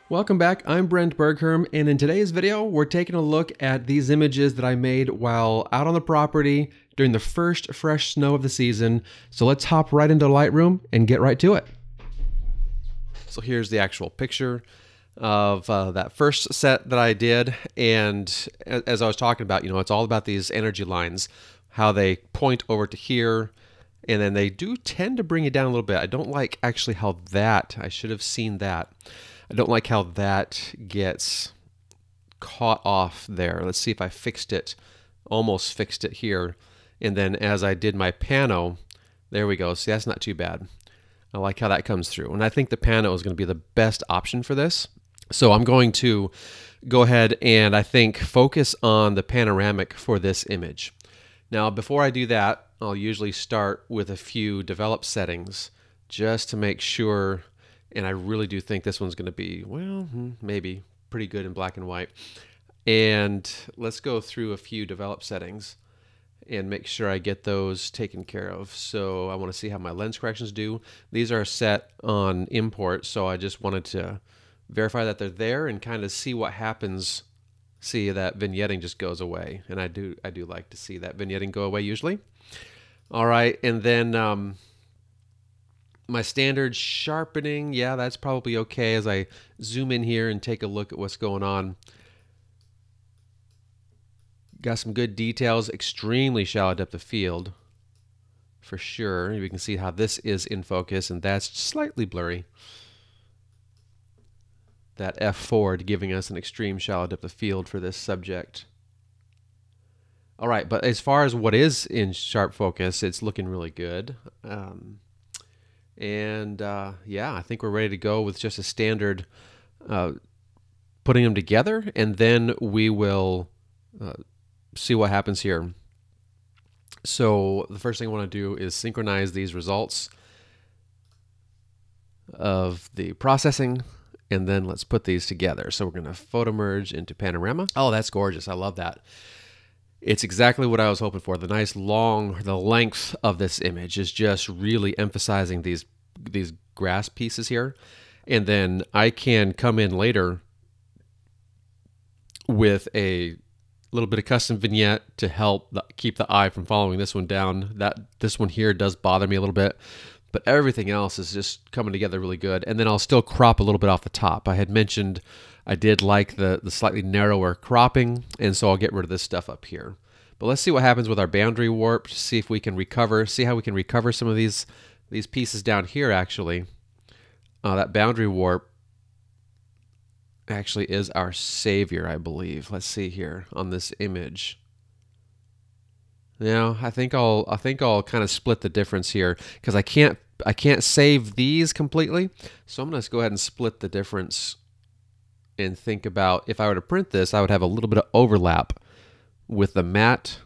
Welcome back, I'm Brent Bergherm, and in today's video, we're taking a look at these images that I made while out on the property during the first fresh snow of the season. So let's hop right into Lightroom and get right to it. So here's the actual picture of that first set that I did, and as I was talking about, you know, it's all about these energy lines, how they point over to here, and then they do tend to bring it down a little bit. I don't like actually how that, I should have seen that. I don't like how that gets caught off there. Let's see if I fixed it, almost fixed it here. And then as I did my pano, there we go. See, that's not too bad. I like how that comes through. And I think the pano is going to be the best option for this. So I'm going to go ahead and I think focus on the panoramic for this image. Now, before I do that, I'll usually start with a few develop settings just to make sure. And I really do think this one's going to be, well, maybe pretty good in black and white. And let's go through a few develop settings and make sure I get those taken care of. So I want to see how my lens corrections do. These are set on import, so I just wanted to verify that they're there and kind of see what happens. See that vignetting just goes away, and I do like to see that vignetting go away usually. All right, and then my standard sharpening, yeah, that's probably okay as I zoom in here and take a look at what's going on. Got some good details, extremely shallow depth of field, for sure. You can see how this is in focus, and that's slightly blurry. That F4 giving us an extreme shallow depth of field for this subject. All right, but as far as what is in sharp focus, it's looking really good. Yeah, I think we're ready to go with just a standard putting them together, and then we will see what happens here. So the first thing I want to do is synchronize these results of the processing, and then let's put these together. So we're going to Photomerge into Panorama. Oh, that's gorgeous. I love that. It's exactly what I was hoping for. The nice the length of this image is just really emphasizing these grass pieces here. And then I can come in later with a little bit of custom vignette to help keep the eye from following this one down. This one here does bother me a little bit, but everything else is just coming together really good. And then I'll still crop a little bit off the top. I had mentioned I did like the slightly narrower cropping, and so I'll get rid of this stuff up here. But let's see what happens with our boundary warp, see if we can recover, see how we can recover some of these pieces down here actually. That boundary warp actually is our savior, I believe. Let's see here on this image. Now, I think I'll kind of split the difference here because I can't save these completely. So I'm going to go ahead and split the difference and think about if I were to print this, I would have a little bit of overlap with the matte,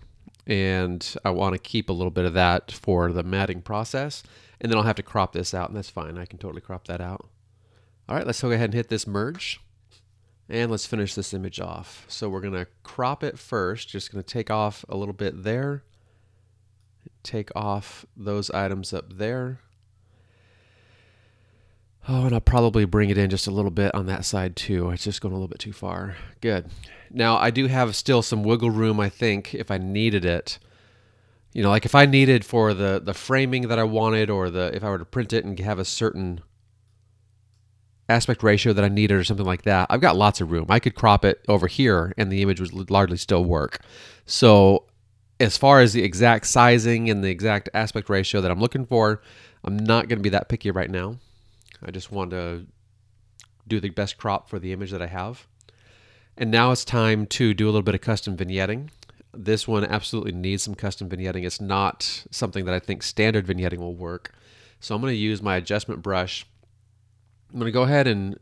and I want to keep a little bit of that for the matting process, and then I'll have to crop this out, and that's fine. I can totally crop that out. All right, let's go ahead and hit this merge, and let's finish this image off. So we're going to crop it first, just going to take off a little bit there, take off those items up there. Oh, and I'll probably bring it in just a little bit on that side too. It's just going a little bit too far. Good. Now I do have still some wiggle room, I think, if I needed it. You know, like if I needed for the framing that I wanted, or if I were to print it and have a certain aspect ratio that I needed or something like that, I've got lots of room. I could crop it over here and the image would largely still work. So as far as the exact sizing and the exact aspect ratio that I'm looking for, I'm not going to be that picky right now. I just want to do the best crop for the image that I have. And now it's time to do a little bit of custom vignetting. This one absolutely needs some custom vignetting. It's not something that I think standard vignetting will work. So I'm going to use my adjustment brush. I'm going to go ahead and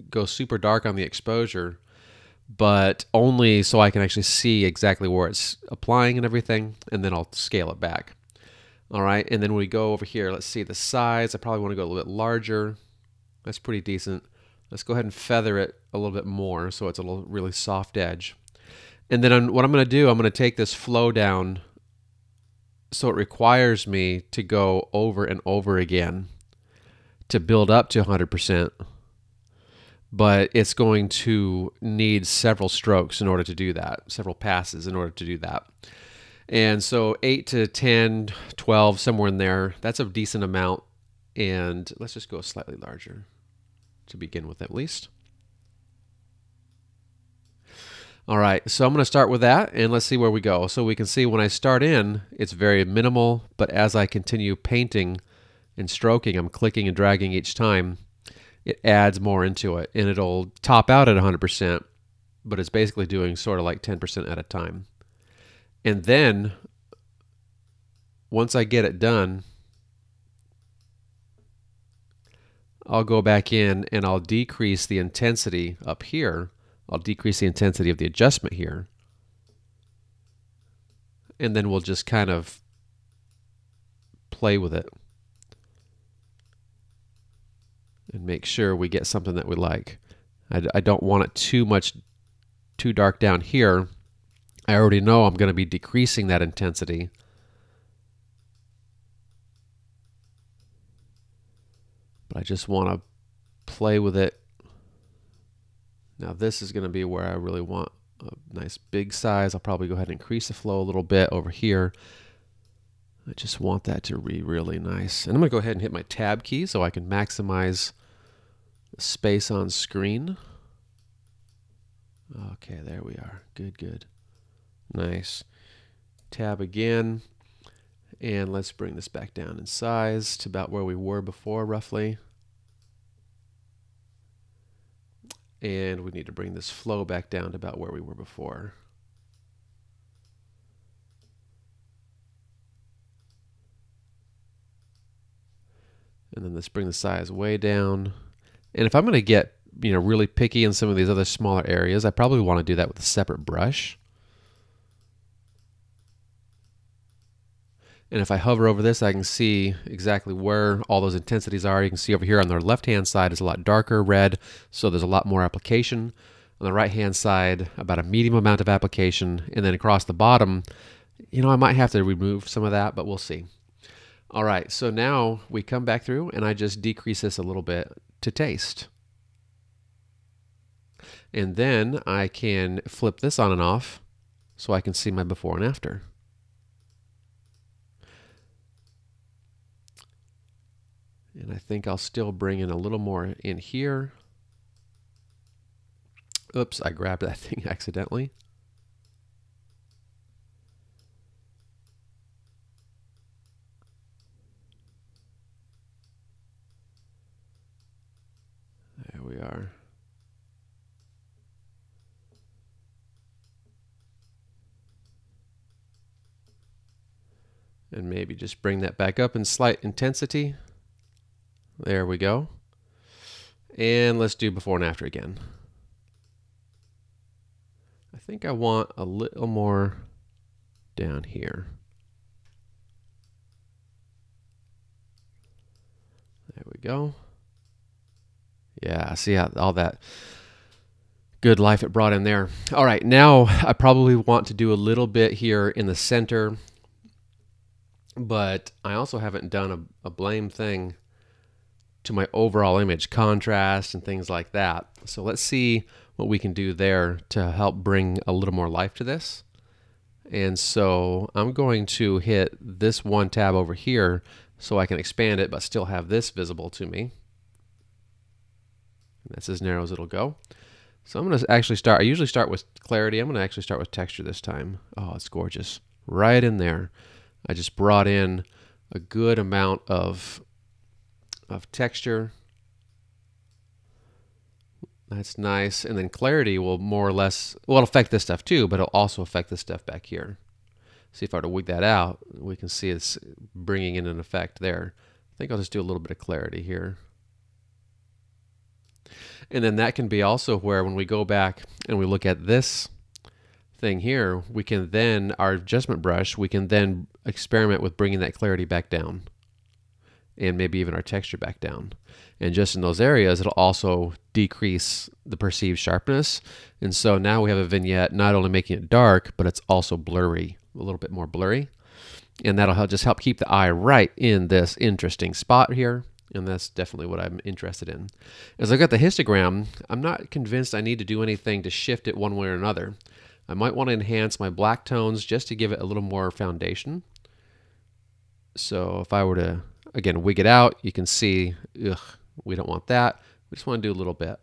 go super dark on the exposure, but only so I can actually see exactly where it's applying and everything, and then I'll scale it back. All right, and then when we go over here, let's see the size. I probably want to go a little bit larger. That's pretty decent. Let's go ahead and feather it a little bit more so it's a little really soft edge. And then what I'm going to do, I'm going to take this flow down so it requires me to go over and over again to build up to 100%. but it's going to need several strokes in order to do that, several passes in order to do that. And so 8 to 10, 12, somewhere in there, that's a decent amount. And let's just go slightly larger to begin with at least. All right, so I'm going to start with that, and let's see where we go. So we can see when I start in, it's very minimal, but as I continue painting and stroking, I'm clicking and dragging each time, it adds more into it, and it'll top out at 100%, but it's basically doing sort of like 10% at a time. And then, once I get it done, I'll go back in and I'll decrease the intensity up here. I'll decrease the intensity of the adjustment here. And then we'll just kind of play with it and make sure we get something that we like. I don't want it too dark down here. I already know I'm going to be decreasing that intensity. But I just want to play with it. Now this is going to be where I really want a nice big size. I'll probably go ahead and increase the flow a little bit over here. I just want that to be really nice. And I'm going to go ahead and hit my tab key so I can maximize the space on screen. Okay, there we are. Good, good. Nice. Tab again. And let's bring this back down in size to about where we were before, roughly. And we need to bring this flow back down to about where we were before. And then let's bring the size way down. And if I'm going to get, really picky in some of these other smaller areas, I probably want to do that with a separate brush. And if I hover over this, I can see exactly where all those intensities are. You can see over here on the left-hand side is a lot darker red, so there's a lot more application. On the right-hand side, about a medium amount of application. And then across the bottom, I might have to remove some of that, but we'll see. All right, so now we come back through, and I just decrease this a little bit to taste. And then I can flip this on and off so I can see my before and after. And I think I'll still bring in a little more in here. Oops, I grabbed that thing accidentally. There we are. And maybe just bring that back up in slight intensity. There we go. And let's do before and after again. I think I want a little more down here. There we go. Yeah, see how all that good life it brought in there. All right, now I probably want to do a little bit here in the center, but I also haven't done a blame thing to my overall image, contrast and things like that. So let's see what we can do there to help bring a little more life to this. And so I'm going to hit this one tab over here so I can expand it but still have this visible to me. And that's as narrow as it'll go. So I'm going to actually start, I usually start with clarity. I'm going to actually start with texture this time. Oh, it's gorgeous. Right in there. I just brought in a good amount of texture. That's nice. And then clarity will more or less, well, it'll affect this stuff too, but it'll also affect this stuff back here. See if I were to wig that out, we can see it's bringing in an effect there. I think I'll just do a little bit of clarity here. And then that can be also where when we go back and we look at this thing here, we can then, our adjustment brush, we can then experiment with bringing that clarity back down and maybe even our texture back down. And just in those areas, it'll also decrease the perceived sharpness. And so now we have a vignette not only making it dark, but it's also blurry, a little bit more blurry. And that'll just help keep the eye right in this interesting spot here. And that's definitely what I'm interested in. As I got the histogram, I'm not convinced I need to do anything to shift it one way or another. I might want to enhance my black tones just to give it a little more foundation. So if I were to, again, wig it out, you can see, we don't want that. We just want to do a little bit.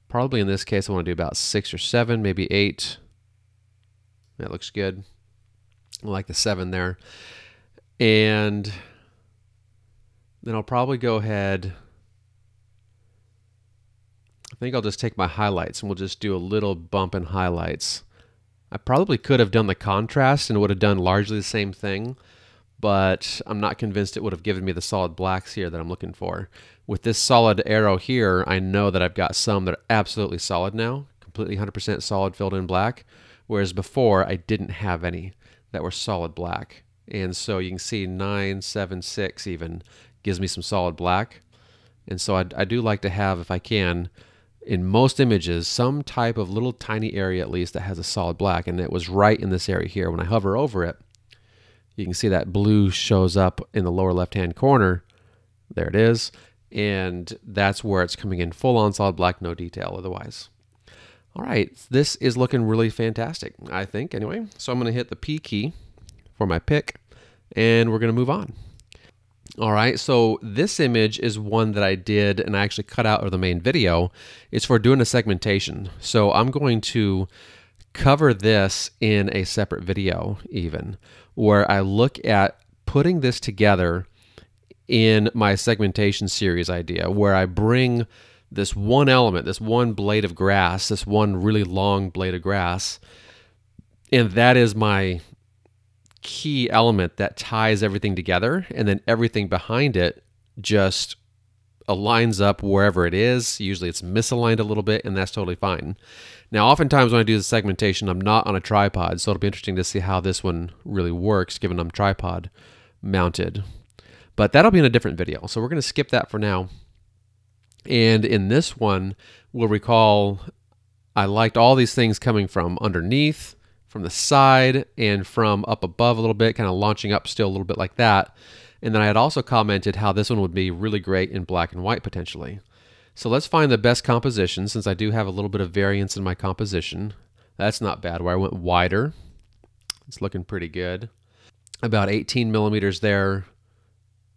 Probably in this case, I want to do about 6 or 7, maybe 8. That looks good. I like the 7 there. And then I'll probably go ahead, I think I'll just take my highlights and we'll just do a little bump in highlights. I probably could have done the contrast and would have done largely the same thing, but I'm not convinced it would have given me the solid blacks here that I'm looking for. With this solid arrow here, I know that I've got some that are absolutely solid now, completely 100% solid filled in black, whereas before I didn't have any that were solid black. And so you can see 9, 7, 6 even gives me some solid black. And so I do like to have, if I can, in most images, some type of little tiny area at least that has a solid black. And it was right in this area here. When I hover over it, you can see that blue shows up in the lower left-hand corner. There it is. And that's where it's coming in full on solid black, no detail otherwise. All right, this is looking really fantastic, I think, anyway. So I'm going to hit the P key for my pick, and we're going to move on. All right, so this image is one that I did and I actually cut out of the main video. It's for doing a segmentation. So I'm going to cover this in a separate video even, where I look at putting this together in my segmentation series idea, where I bring this one element, this one blade of grass, this one really long blade of grass, and that is my key element that ties everything together, and then everything behind it just aligns up wherever it is. Usually it's misaligned a little bit, and that's totally fine. Now, oftentimes when I do the segmentation, I'm not on a tripod, so it'll be interesting to see how this one really works, given I'm tripod mounted. But that'll be in a different video, so we're going to skip that for now. And in this one, we'll recall I liked all these things coming from underneath, from the side, and from up above a little bit, kind of launching up still a little bit like that. And then I had also commented how this one would be really great in black and white potentially. So let's find the best composition, since I do have a little bit of variance in my composition. That's not bad, where I went wider. It's looking pretty good. About 18 millimeters there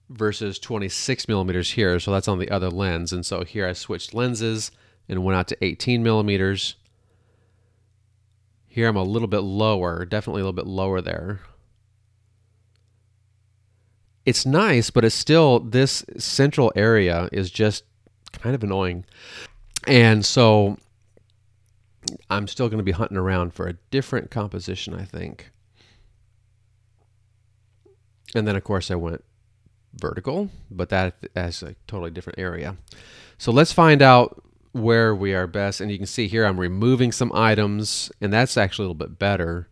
versus 26 millimeters here. So that's on the other lens. And so here I switched lenses and went out to 18 millimeters. Here I'm a little bit lower, definitely a little bit lower there. It's nice, but it's still, this central area is just kind of annoying. And so I'm still going to be hunting around for a different composition, I think. And then of course I went vertical, but that has a totally different area. So let's find out where we are best. And you can see here I'm removing some items, and that's actually a little bit better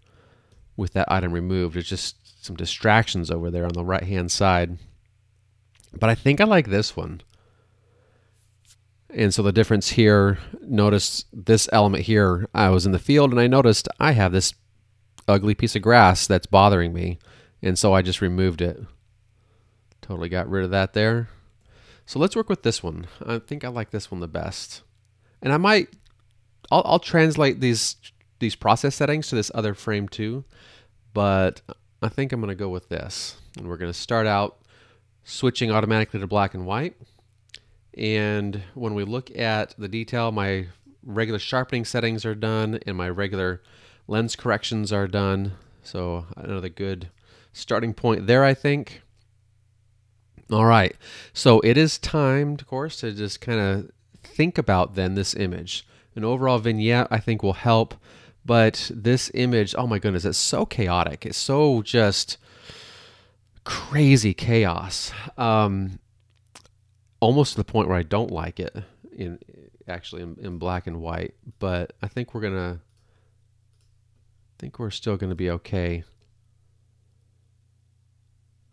with that item removed. There's just some distractions over there on the right hand side, but I think I like this one. And so the difference here, notice this element here, I was in the field and I noticed I have this ugly piece of grass that's bothering me, and so I just removed it. Totally got rid of that there. So let's work with this one. I think I like this one the best. And I might, I'll translate these process settings to this other frame too, but I think I'm going to go with this. And we're going to start out switching automatically to black and white. And when we look at the detail, my regular sharpening settings are done and my regular lens corrections are done. So another good starting point there, I think. All right, so it is time, of course, to just kind of think about then this image. An overall vignette, I think, will help, but this image, oh my goodness, it's so chaotic. It's so just crazy chaos, almost to the point where I don't like it in black and white. But I think we're still gonna be okay.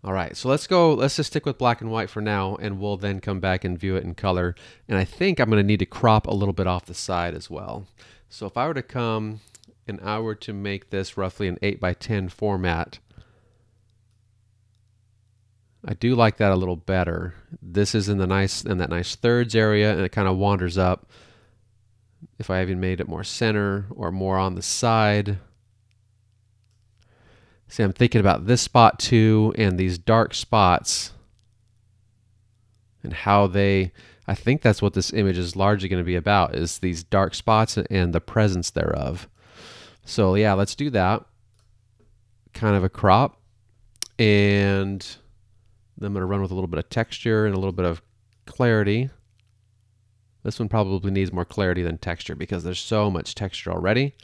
All right, so let's just stick with black and white for now, and we'll then come back and view it in color. And I think I'm gonna need to crop a little bit off the side as well. So if I were to come and I were to make this roughly an 8 by 10 format, I do like that a little better. This is in that nice thirds area, and it kind of wanders up. If I even made it more center or more on the side. See, I'm thinking about this spot too, and these dark spots, and how they, I think that's what this image is largely going to be about, is these dark spots and the presence thereof. So yeah, let's do that. Kind of a crop, and then I'm going to run with a little bit of texture and a little bit of clarity. This one probably needs more clarity than texture because there's so much texture already.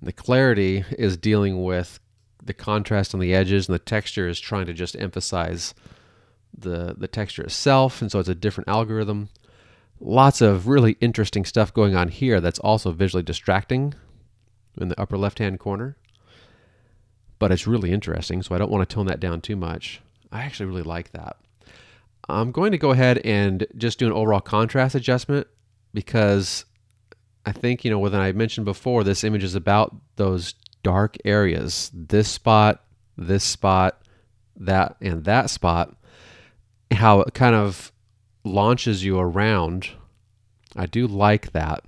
And the clarity is dealing with the contrast on the edges, and the texture is trying to just emphasize the texture itself, and so it's a different algorithm. Lots of really interesting stuff going on here that's also visually distracting in the upper left-hand corner. But it's really interesting, so I don't want to tone that down too much. I actually really like that. I'm going to go ahead and just do an overall contrast adjustment because I think, you know, when I mentioned before, this image is about those dark areas. This spot, that, and that spot. How it kind of launches you around. I do like that.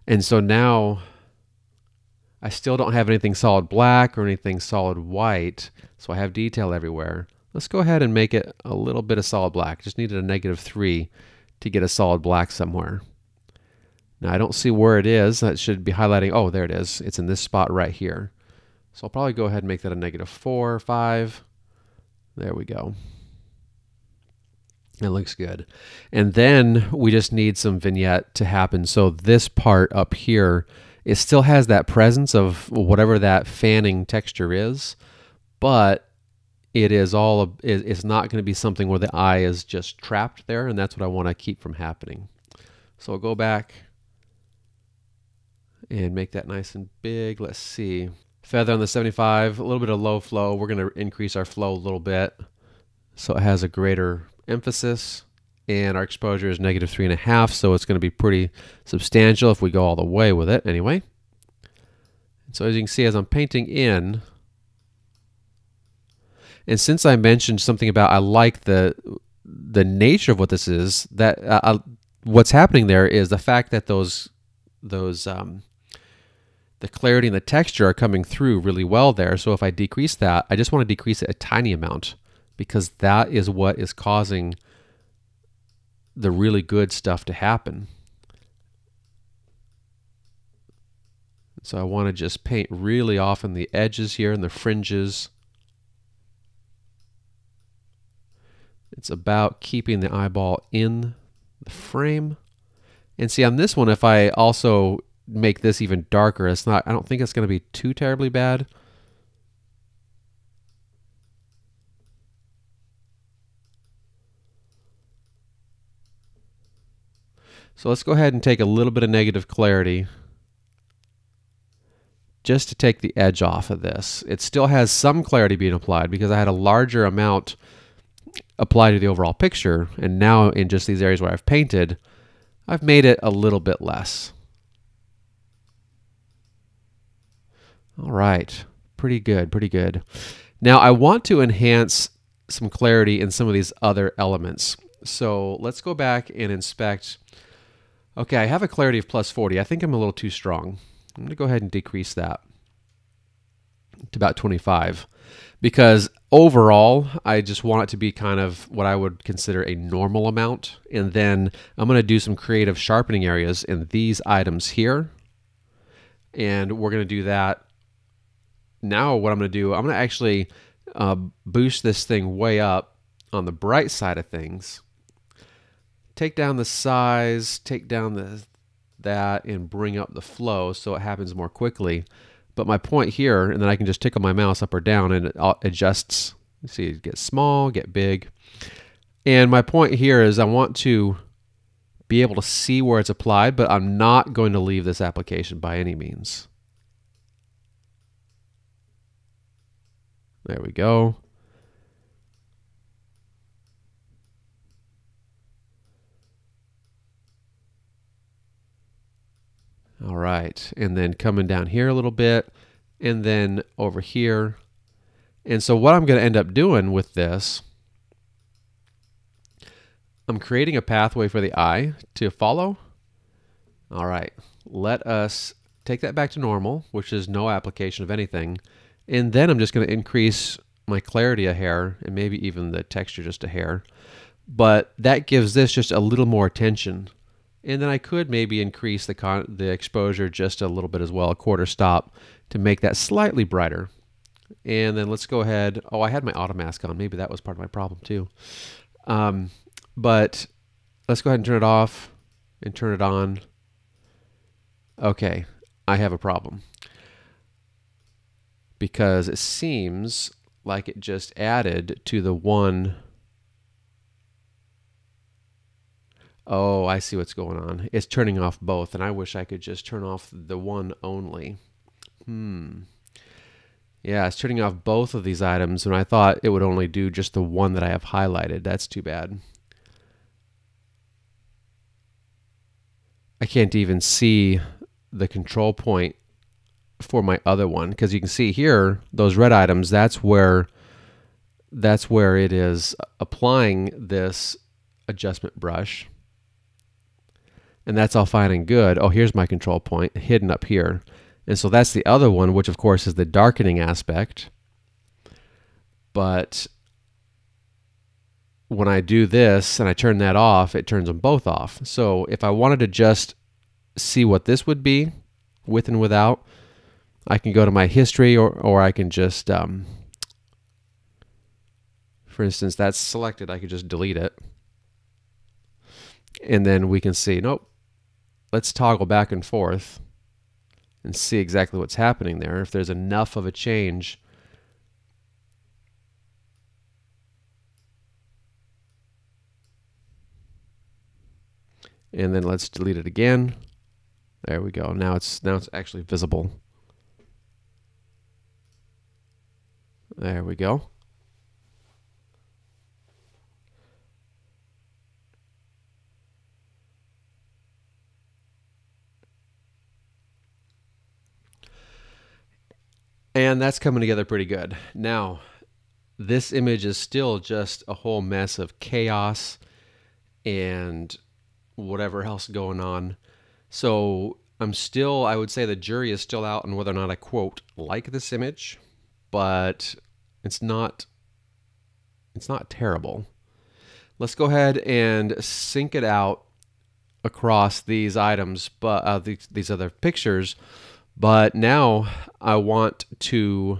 And so now I still don't have anything solid black or anything solid white, so I have detail everywhere. Let's go ahead and make it a little bit of solid black. Just needed a -3 to get a solid black somewhere. Now I don't see where it is. That should be highlighting. Oh, there it is. It's in this spot right here. So I'll probably go ahead and make that a -4, 5. There we go. It looks good. And then we just need some vignette to happen. So this part up here, it still has that presence of whatever that fanning texture is, but it is it's not going to be something where the eye is just trapped there, and that's what I want to keep from happening. So I'll go back and make that nice and big. Let's see. Feather on the 75, a little bit of low flow. We're going to increase our flow a little bit so it has a greater emphasis, and our exposure is -3.5, so it's going to be pretty substantial if we go all the way with it anyway. And so as you can see, as I'm painting in, and since I mentioned something about I like the nature of what this is, that what's happening there is the fact that the clarity and the texture are coming through really well there. So if I decrease that, I just want to decrease it a tiny amount, because that is what is causing the really good stuff to happen. So I want to just paint really off in the edges here and the fringes. It's about keeping the eyeball in the frame. And see, on this one, if I also make this even darker, I don't think it's going to be too terribly bad. So let's go ahead and take a little bit of negative clarity just to take the edge off of this. It still has some clarity being applied because I had a larger amount applied to the overall picture, and now in just these areas where I've painted, I've made it a little bit less. All right, pretty good, pretty good. Now I want to enhance some clarity in some of these other elements. So let's go back and inspect. Okay, I have a clarity of +40. I think I'm a little too strong. I'm going to go ahead and decrease that to about 25, because overall I just want it to be kind of what I would consider a normal amount. And then I'm going to do some creative sharpening areas in these items here, and we're going to do that. Now what I'm going to do, I'm going to actually boost this thing way up on the bright side of things. Take down the size, take down that, and bring up the flow so it happens more quickly. But my point here, and then I can just tickle my mouse up or down and it adjusts. You see, it gets small, get big. And my point here is I want to be able to see where it's applied, but I'm not going to leave this application by any means. There we go. All right, and then coming down here a little bit, and then over here. And so what I'm going to end up doing with this, I'm creating a pathway for the eye to follow. All right, let us take that back to normal, which is no application of anything. And then I'm just going to increase my clarity a hair and maybe even the texture just a hair. But that gives this just a little more attention. And then I could maybe increase the exposure just a little bit as well, a quarter stop, to make that slightly brighter. And then let's go ahead. Oh, I had my auto mask on. Maybe that was part of my problem too. But let's go ahead and turn it off and turn it on. Okay, I have a problem because it seems like it just added to the one. Oh, I see what's going on. It's turning off both, and I wish I could just turn off the one only. Yeah, it's turning off both of these items, and I thought it would only do just the one that I have highlighted. That's too bad. I can't even see the control point for my other one, because you can see here, those red items, that's where it is applying this adjustment brush. And that's all fine and good. Oh, here's my control point hidden up here. And so that's the other one, which of course is the darkening aspect. But when I do this and I turn that off, it turns them both off. So if I wanted to just see what this would be with and without, I can go to my history, or I can just, for instance, that's selected. I could just delete it. And then we can see, nope. Let's toggle back and forth and see exactly what's happening there, if there's enough of a change. And then let's delete it again. There we go. Now it's actually visible. There we go. And that's coming together pretty good. Now, this image is still just a whole mess of chaos and whatever else going on. So I would say the jury is still out on whether or not I, quote, like this image, but it's not terrible. Let's go ahead and sync it out across these items, but these other pictures. But now I want to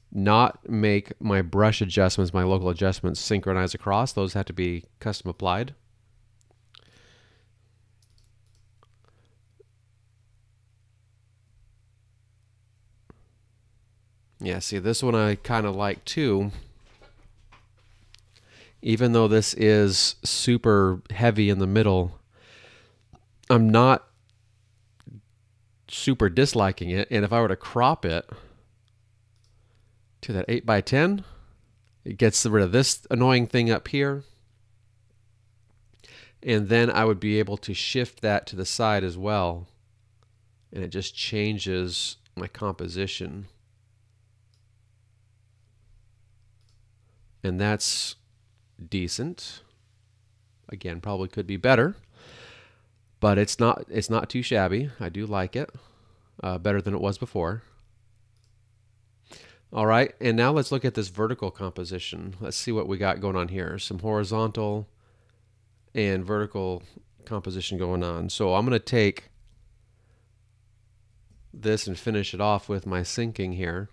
not make my brush adjustments, my local adjustments, synchronize across. Those have to be custom applied. Yeah, see, this one I kind of like too. Even though this is super heavy in the middle, I'm not super disliking it. And if I were to crop it to that 8x10, it gets rid of this annoying thing up here. And then I would be able to shift that to the side as well. And it just changes my composition. And that's decent. Again, probably could be better, but it's not too shabby. I do like it. Better than it was before. All right, and now let's look at this vertical composition. Let's see what we got going on here. Some horizontal and vertical composition going on. So I'm going to take this and finish it off with my syncing here.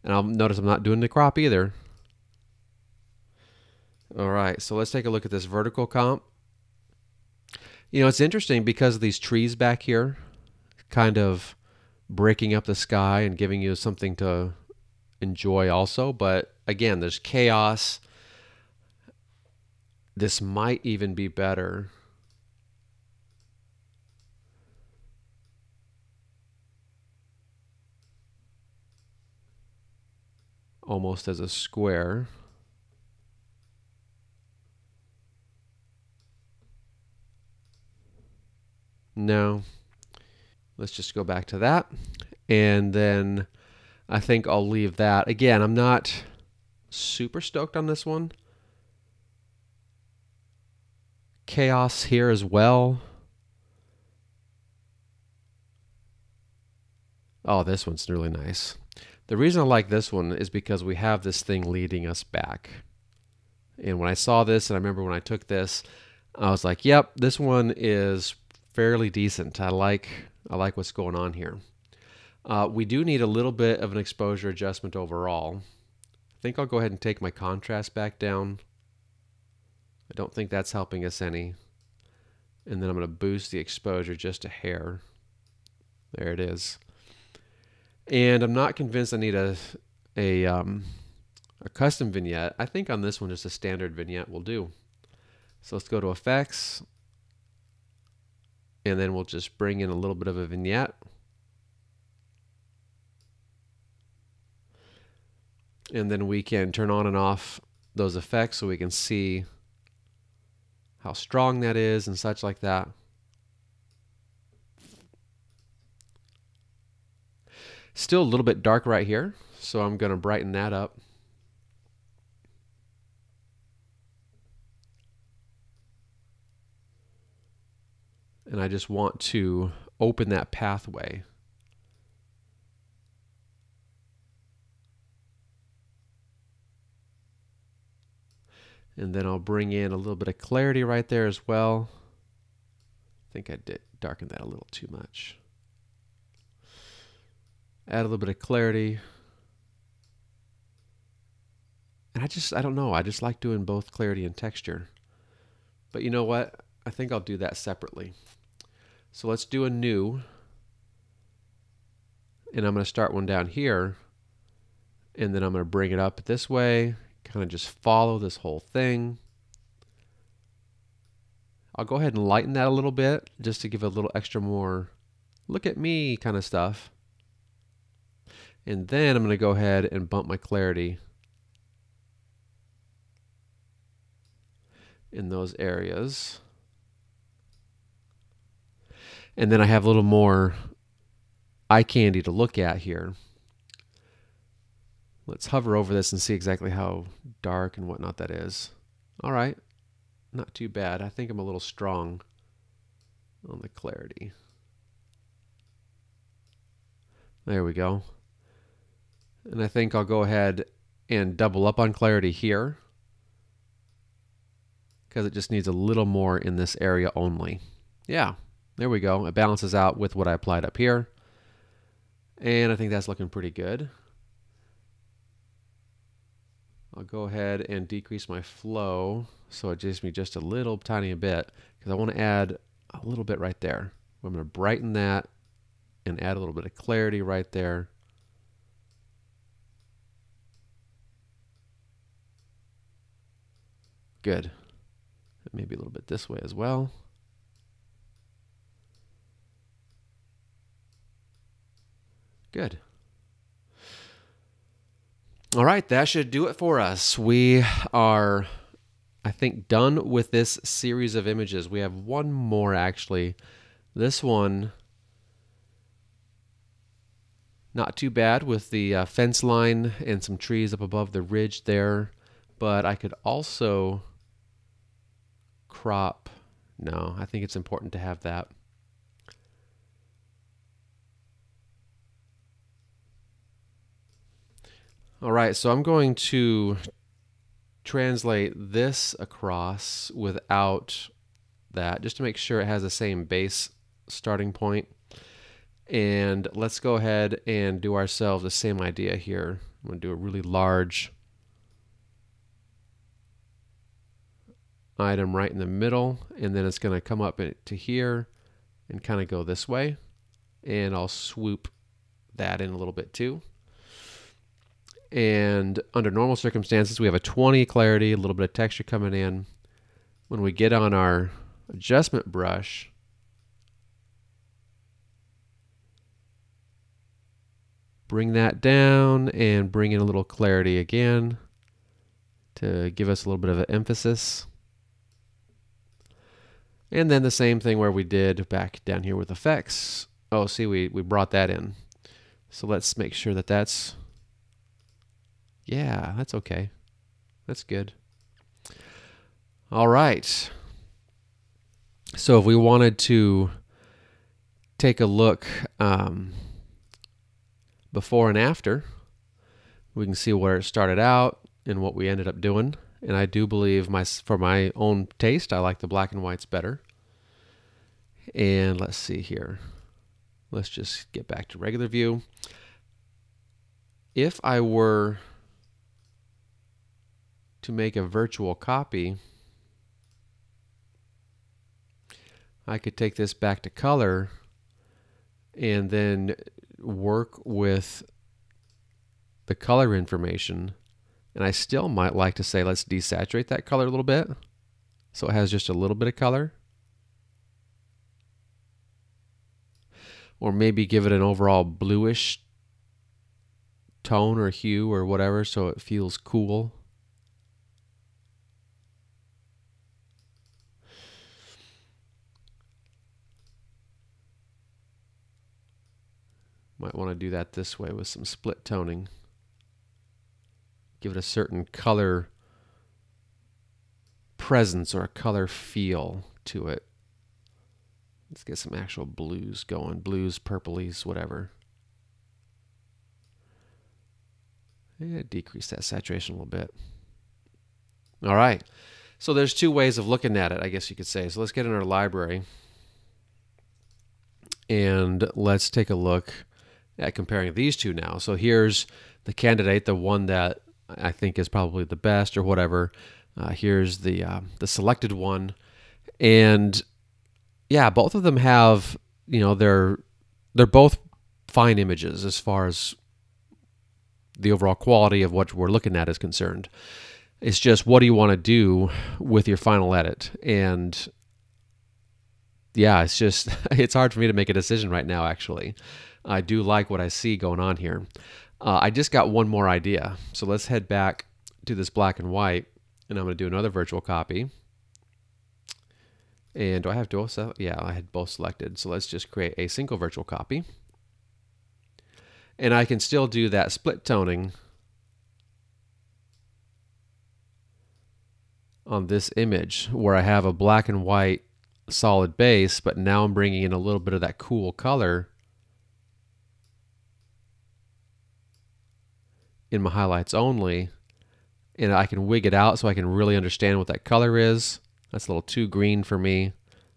And I'll notice I'm not doing the crop either. All right, so let's take a look at this vertical comp. You know, it's interesting because of these trees back here, kind of breaking up the sky and giving you something to enjoy also. But again, there's chaos. This might even be better. Almost as a square. No. Let's just go back to that. And then I think I'll leave that. Again, I'm not super stoked on this one. Chaos here as well. Oh, this one's really nice. The reason I like this one is because we have this thing leading us back. And when I saw this, and I remember when I took this, I was like, yep, this one is fairly decent. I like what's going on here. We do need a little bit of an exposure adjustment overall. I think I'll go ahead and take my contrast back down. I don't think that's helping us any. And then I'm going to boost the exposure just a hair. There it is. And I'm not convinced I need a custom vignette. I think on this one just a standard vignette will do. So let's go to Effects, and then we'll just bring in a little bit of a vignette. And then we can turn on and off those effects so we can see how strong that is and such like that. Still a little bit dark right here, so I'm going to brighten that up. And I just want to open that pathway. And then I'll bring in a little bit of clarity right there as well. I think I did darken that a little too much. Add a little bit of clarity. And I don't know, I just like doing both clarity and texture. But you know what? I think I'll do that separately. So let's do a new. And I'm going to start one down here. And then I'm going to bring it up this way. Kind of just follow this whole thing. I'll go ahead and lighten that a little bit just to give it a little extra more look at me kind of stuff. And then I'm going to go ahead and bump my clarity in those areas. And then I have a little more eye candy to look at here. Let's hover over this and see exactly how dark and whatnot that is. All right, not too bad. I think I'm a little strong on the clarity. There we go. And I think I'll go ahead and double up on clarity here because it just needs a little more in this area only. Yeah, there we go. It balances out with what I applied up here. And I think that's looking pretty good. I'll go ahead and decrease my flow so it gives me just a little tiny bit because I want to add a little bit right there. I'm going to brighten that and add a little bit of clarity right there. Good. Maybe a little bit this way as well. Good. All right, that should do it for us. We are, I think, done with this series of images. We have one more, actually. This one, not too bad with the fence line and some trees up above the ridge there. But I could also crop. No, I think it's important to have that. All right, so I'm going to translate this across without that, just to make sure it has the same base starting point. And let's go ahead and do ourselves the same idea here. I'm going to do a really large item right in the middle, and then it's going to come up to here and kind of go this way. And I'll swoop that in a little bit too. And under normal circumstances, we have a 20 clarity, a little bit of texture coming in. When we get on our adjustment brush, bring that down and bring in a little clarity again to give us a little bit of an emphasis. And then the same thing where we did back down here with effects. Oh, see, we brought that in. So let's make sure that that's, yeah, that's okay. That's good. All right. So if we wanted to take a look before and after, we can see where it started out and what we ended up doing. And I do believe for my own taste, I like the black and whites better. And let's see here. Let's just get back to regular view. If I were to make a virtual copy, I could take this back to color and then work with the color information. And I still might like to say, let's desaturate that color a little bit so it has just a little bit of color. Or maybe give it an overall bluish tone or hue or whatever so it feels cool. Might want to do that this way with some split toning. Give it a certain color presence or a color feel to it. Let's get some actual blues going. Blues, purplies, whatever. Yeah, decrease that saturation a little bit. All right. So there's two ways of looking at it, I guess you could say. So let's get in our library and let's take a look at comparing these two now. So here's the candidate, the one that I think is probably the best or whatever. Here's the selected one. And yeah, both of them have, you know, they're both fine images as far as the overall quality of what we're looking at is concerned. It's just, what do you want to do with your final edit? And yeah, it's just, it's hard for me to make a decision right now, actually. I do like what I see going on here. I just got one more idea. So let's head back to this black and white, and I'm going to do another virtual copy. And do I have both? Yeah, I had both selected. So let's just create a single virtual copy. And I can still do that split toning on this image where I have a black and white solid base, but now I'm bringing in a little bit of that cool color in my highlights only. And I can wig it out so I can really understand what that color is. That's a little too green for me.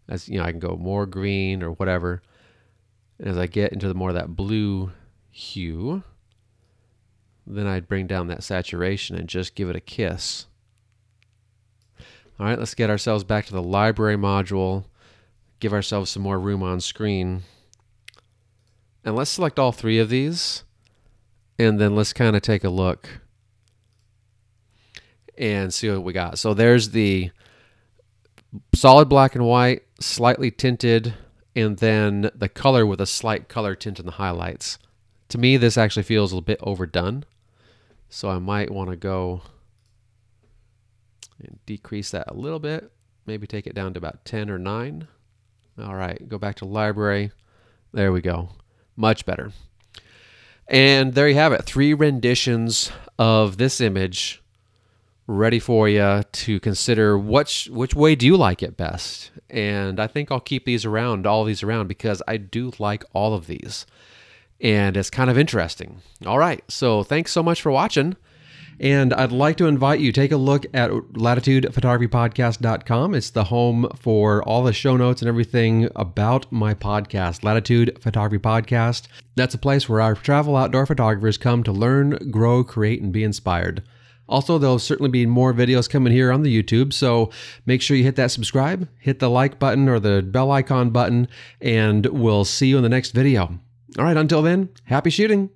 As you know, I can go more green or whatever. And as I get into the more of that blue hue, then I'd bring down that saturation and just give it a kiss. All right, let's get ourselves back to the library module, give ourselves some more room on screen. And let's select all three of these, and then let's kind of take a look and see what we got. So there's the solid black and white, slightly tinted, and then the color with a slight color tint in the highlights. To me, this actually feels a little bit overdone, so I might want to go and decrease that a little bit, maybe take it down to about 10 or 9. All right, go back to library. There we go. Much better. And there you have it, 3 renditions of this image ready for you to consider which way do you like it best. And I think I'll keep these around, all these around, because I do like all of these. And it's kind of interesting. All right, so thanks so much for watching. And I'd like to invite you to take a look at latitudephotographypodcast.com. It's the home for all the show notes and everything about my podcast, Latitude Photography Podcast. That's a place where our travel outdoor photographers come to learn, grow, create, and be inspired. Also, there'll certainly be more videos coming here on the YouTube, so make sure you hit that subscribe, hit the like button or the bell icon button, and we'll see you in the next video. All right, until then, happy shooting.